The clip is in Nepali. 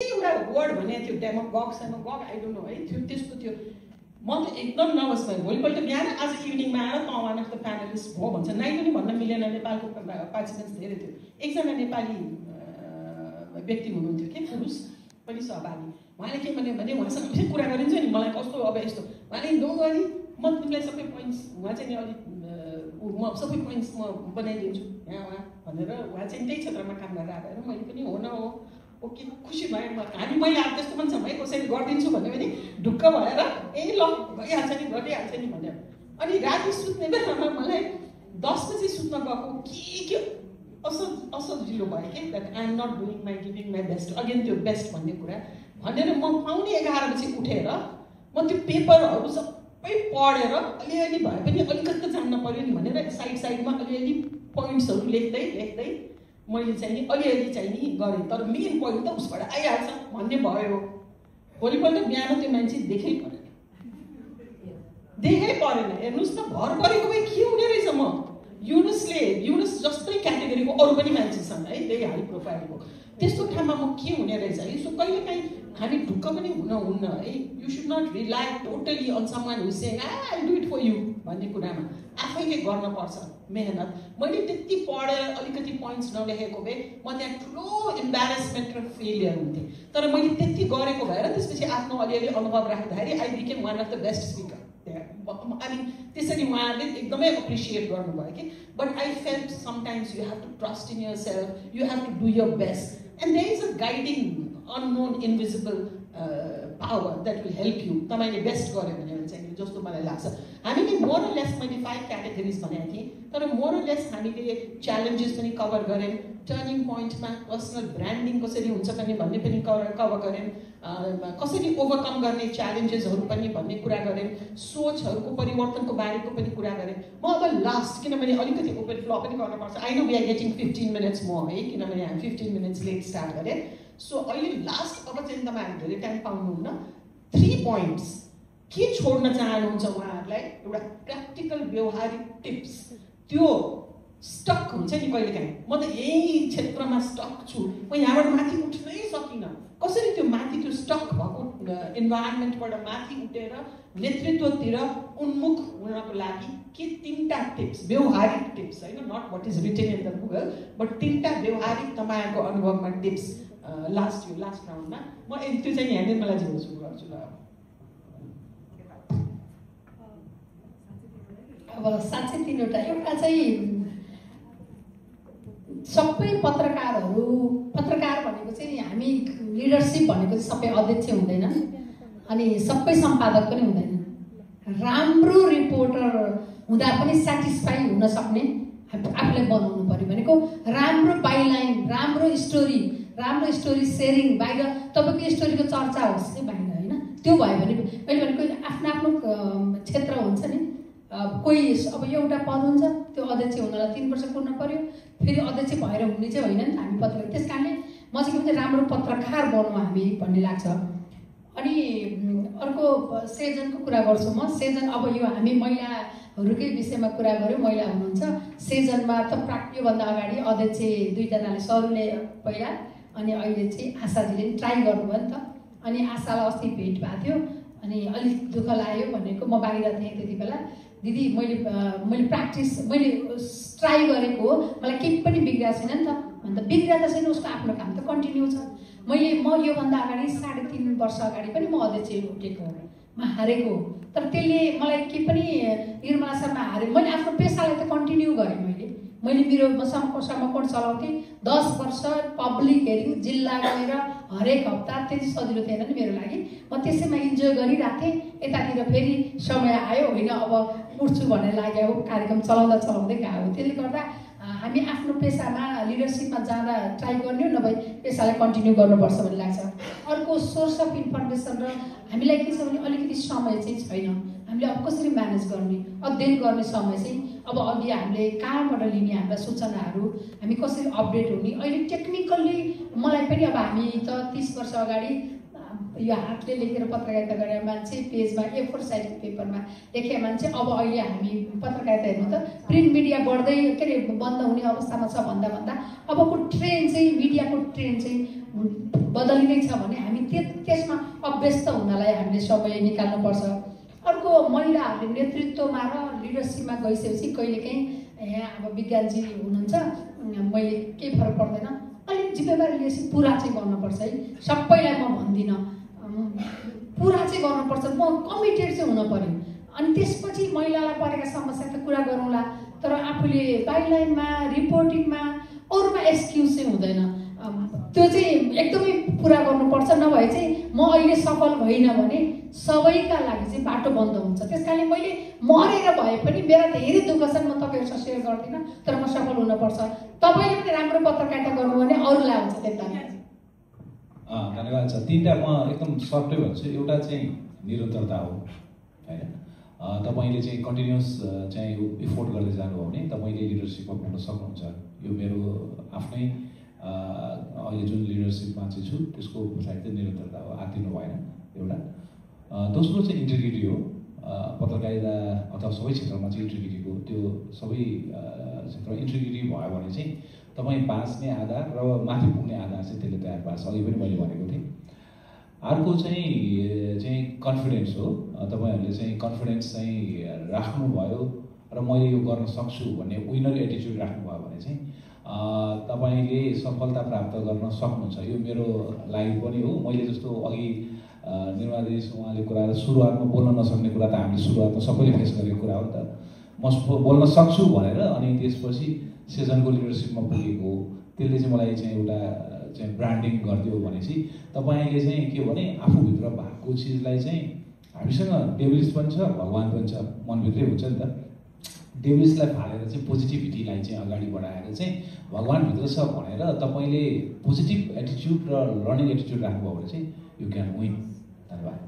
एउटा वर्ड भनेको थियो डेमोगग आई डोन्ट नो है थियो त्यस्तो थियो। म त एकदम नर्भस भएँ। भोलिपल्ट बिहान आज इभिनिङमा आएर त वान अफ द प्यानलिस्ट हो भन्छ। नाइ पनि भन्न मिलेन, नेपालको पार्टिसिपेन्ट्स धेरै थियो। एकजना नेपाली व्यक्ति हुनुहुन्थ्यो कि पुरुष पनि सहभागी। उहाँले के भने उहाँसँग फेरि कुरा गरिन्छ नि मलाई कस्तो अब यस्तो उहाँले डोन्ट वरी म तिमीलाई सबै पोइन्ट्स उहाँ चाहिँ नि अलिक म सबै पोइन्ट्स म बनाइदिन्छु यहाँ भनेर उहाँ चाहिँ त्यही क्षेत्रमा काम गरेर आएर मैले पनि हो न हो ओके खुसी भएँ। मैले अब त्यस्तो पनि छ भाइ कसैले गरिदिन्छु भन्यो भने ढुक्क भएर ए ल भइहाल्छ नि गरिहाल्छ नि भन्यो। अनि राति सुत्ने बेलामा मलाई 10 बजी सुत्न गएको के असजिलो भयो कि that I am not doing my giving my best again त्यो बेस्ट भन्ने कुरा भनेर म पाउने 11 बजी उठेर म त्यो पेपरहरू सबै पढेर अलिअलि भए पनि अलिकति त जान्न पर्यो नि भनेर साइडमा अलिअलि पोइन्ट्सहरू लेख्दै मैले चाहिँ नि अलिअलि चाहिँ नि गरेँ। तर मेन पोइन्ट त उसबाट आइहाल्छ भन्ने भयो। भोलिपल्ट बिहान त्यो मान्छे देखे परेन हेर्नुहोस् त भर परेको भए के हुने रहेछ। म युनुस जस्तै क्याटेगोरीको अरू पनि मान्छे छन् है त्यही हाई प्रोफाइलको त्यस्तो ठाउँमा म के हुने रहेछ है। सो कहिलेकाहीँ हामी ढुक्क पनि हुन्न है। You should not rely totally on someone who saying I do it for you भन्ने कुरामा आफैले गर्नुपर्छ मेहनत। मैले त्यति पढेर अलिकति पोइन्ट्स नलेखेको भए म त्यहाँ ठुलो इम्ब्यारेसमेन्ट र फेलियर हुन्थेँ। तर मैले त्यति गरेको भएर त्यसपछि आफ्नो अलिअलि अनुभव राख्दाखेरि I became one of the best speaker. त्यसरी उहाँहरूले एकदमै एप्रिसिएट गर्नुभयो कि but I felt sometimes you have to trust in yourself you have to do your best and there is a guiding unknown invisible power that will help you. तपाईँले बेस्ट गर्यो भने चाहिँ जस्तो मलाई लाग्छ। हामीले मोर लेस मैले 5 क्याटेगोरिज भनेको थिएँ तर मोर लेस हामीले च्यालेन्जेस पनि कभर गऱ्यौँ। टर्निङ पोइन्टमा पर्सनल ब्रान्डिङ कसरी हुन्छ भन्ने पनि कभर गऱ्यौँ। कसरी ओभरकम गर्ने च्यालेन्जेसहरू पनि भन्ने कुरा गऱ्यौँ। सोचहरूको परिवर्तनको बारेको पनि कुरा गरेँ। म अब लास्ट किनभने अलिकति ओपन फ्लो पनि गर्नुपर्छ। I know we are getting 15 minutes more है किनभने हामी 15 मिनट्स लेट स्टार्ट गरेँ। सो अहिले लास्ट अब चाहिँ तपाईँहरू धेरै टाइम पाउनुहुन्न। 3 पोइन्ट्स के छोड्न चाहनुहुन्छ उहाँहरूलाई एउटा प्र्याक्टिकल व्यवहारिक टिप्स। त्यो स्टक हुन्छ नि कहिलेकाहीँ म त यही क्षेत्रमा स्टक छु म यहाँबाट माथि उठ्नै सकिनँ कसरी त्यो माथि त्यो स्टक भएको इन्भाइरोमेन्टबाट माथि उठेर नेतृत्वतिर उन्मुख हुनको लागि के 3टा टिप्स व्यवहारिक टिप्स होइन not what is written in the Google but 3टा व्यवहारिक तपाईँहरूको अनुभवमा टिप्स लास्ट राउन्डमा म त्यो चाहिँ यहाँ निर्मलाजी सुरु गर्छु ल। अब साँच्चै 3वटा एउटा चाहिँ सबै पत्रकार भनेको चाहिँ हामी लिडरसिप भनेको चाहिँ सबै अध्यक्ष हुँदैन अनि सबै सम्पादक पनि हुँदैन। राम्रो रिपोर्टर हुँदा पनि सेटिस्फाई हुन सक्ने आफूलाई बनाउनु पर्यो भनेको राम्रो बाइलाइन राम्रो स्टोरी सेयरिङ बाहिर तपाईँको स्टोरीको चर्चा होस् कि बाहिर होइन त्यो भयो भने मैले भनेको आफ्नो क्षेत्र हुन्छ नि। कोही अब एउटा पद हुन्छ त्यो अध्यक्ष हुनलाई 3 वर्ष कुर्न पर्यो फेरि अध्यक्ष भएर हुने चाहिँ होइन नि हामी पत्रकार। त्यस कारणले म चाहिँ के भन्छ राम्रो पत्रकार बनौँ हामी भन्ने लाग्छ। अनि अर्को सेजनको कुरा गर्छु म। सेजन अब यो हामी महिलाहरूकै विषयमा कुरा गऱ्यौँ। महिला हुनुहुन्छ सेजनमा त योभन्दा अगाडि अध्यक्ष 2जनाले सरुले पहिला अनि अहिले चाहिँ आशाजीले ट्राई गर्नुभयो नि त। अनि आशालाई अस्ति भेट भएको थियो अनि अलिक दुःख लाग्यो भनेको म बाहिर थिएँ त्यति बेला। दिदी मैले प्र्याक्टिस मैले ट्राई गरेको हो मलाई केही पनि बिग्रिएको छैन नि त अन्त बिग्रिएको छैन उसको आफ्नो काम त कन्टिन्यू छ। म योभन्दा अगाडि 3.5 वर्ष अगाडि पनि म अध्यक्ष उठेको हो म हारेको तर त्यसले मलाई के पनि निर्मला शर्मा हारे मैले आफ्नो पेसालाई त कन्टिन्यू गरेँ। मैले मेरो समकोण चलाउँथेँ 10 वर्ष पब्लिक हेरिङ जिल्ला गएर हरेक हप्ता त्यति सजिलो थिएन नि मेरो लागि। म त्यसैमा इन्जोय गरिरहेको थिएँ। यतातिर फेरि समय आयो होइन अब उठ्छु भनेर लाग्यो कार्यक्रम चलाउँदै गयो। त्यसले गर्दा हामी आफ्नो पेसामा लिडरसिपमा जाँदा ट्राई गर्ने हो नभए पेसालाई कन्टिन्यू गर्नुपर्छ भन्ने लाग्छ। अर्को सोर्स अफ इन्फर्मेसन र हामीलाई के छ भने अलिकति समय चाहिँ छैन। हामीले अब कसरी म्यानेज गर्ने अध्ययन गर्ने समय चाहिँ अब अघि हामीले कहाँबाट लिने हाम्रा सूचनाहरू हामी कसरी अपडेट हुने। अहिले टेक्निकल्ली मलाई पनि अब हामी त 30 वर्ष अगाडि यो हातले लेखेर पत्रकारिता गरेर मान्छे पेजमा A4 साइजको पेपरमा लेखे मान्छे अब अहिले हामी पत्रकारिता हेर्नु त प्रिन्ट मिडिया बढ्दै के अरे बन्द हुने अवस्थामा छ भन्दा अबको ट्रेन्ड चाहिँ मिडियाको ट्रेन्ड चाहिँ बदलिँदै छ भने हामी त्यसमा अभ्यस्त हुनलाई हामीले समय निकाल्नुपर्छ। अर्को महिलाहरूले नेतृत्वमा र लिडरसिपमा गइसकेपछि कहिलेकाहीँ अब विज्ञानजी हुनुहुन्छ, मैले केही फरक पर्दैन, अलिक जिम्मेवारी लिएपछि पुरा चाहिँ गर्नुपर्छ है। सबैलाई म भन्दिनँ, पुरा चाहिँ गर्नुपर्छ, म कमिटेड चाहिँ हुन पर्यो। अनि त्यसपछि महिलालाई परेका समस्या त कुरा गरौँला, तर आफूले बाइलाइनमा रिपोर्टिङमा अरूमा एक्सक्युज चाहिँ हुँदैन, त्यो चाहिँ एकदमै पुरा गर्नुपर्छ। नभए चाहिँ म अहिले सफल भइनँ भने सबैका लागि चाहिँ बाटो बन्द हुन्छ। त्यस कारणले मैले मरेर भए पनि मेरा धेरै दुःख छन्, म तपाईँहरूसँग सेयर गर्दिनँ, तर म सफल हुनुपर्छ। तपाईँले पनि राम्रो पत्रकारिता गर्नु भने अरूलाई हुन्छ त्यता। धन्यवाद छ। तीनटा म एकदम सर्टै भन्छु। एउटा चाहिँ निरन्तरता हो हैन, तपाईले चाहिँ कन्टिन्युअस चाहिँ एफोर्ट गर्दै जानुभयो भने तपाईले लिडरसिपमा पुग्न सक्नुहुन्छ। यो मेरो आफ्नै अहिले जुन लिडरसिपमा चाहिँ छु त्यसको पछाडि चाहिँ निरन्तरता हो, आत्तिनु भएन एउटा। दोस्रो चाहिँ इन्टिग्रिटी हो। पत्रकारिता अथवा सबै क्षेत्रमा चाहिँ इन्टिग्रिटीको त्यो सबै क्षेत्रमा इन्टिग्रिटी भयो भने चाहिँ तपाईँ बाँच्ने आधार र माथि पुग्ने आधार चाहिँ त्यसले तयार पार्छ। अघि पनि मैले भनेको थिएँ। अर्को चाहिँ कन्फिडेन्स हो। तपाईँहरूले चाहिँ कन्फिडेन्स चाहिँ राख्नुभयो र मैले यो गर्न सक्छु भन्ने विनर एटिच्युड राख्नुभयो भने चाहिँ तपाईँले सफलता प्राप्त गर्न सक्नुहुन्छ। यो मेरो लागि पनि हो। मैले जस्तो अघि निर्मलादेश उहाँले कुरा सुरुवातमा बोल्न नसक्ने कुरा त हामीले सुरुवातमा सबैले फेस गरेको कुरा हो नि त। म बोल्न सक्छु भनेर अनि त्यसपछि सेजनको लिडरसिपमा पुगेको हो। त्यसले चाहिँ मलाई चाहिँ एउटा चाहिँ ब्रान्डिङ गरिदियो भने चाहिँ तपाईँले चाहिँ के भने आफूभित्र भएको चिजलाई चाहिँ हामीसँग डेभिल्स पनि छ, भगवान पनि छ, मनभित्रै हुन्छ नि त। डेभिल्सलाई फालेर चाहिँ पोजिटिभिटीलाई चाहिँ अगाडि बढाएर चाहिँ भगवानभित्र छ भनेर तपाईँले पोजिटिभ एटिच्युड र लर्निङ एटिच्युड राख्नुभयो भने चाहिँ यु क्यान विन। धन्यवाद।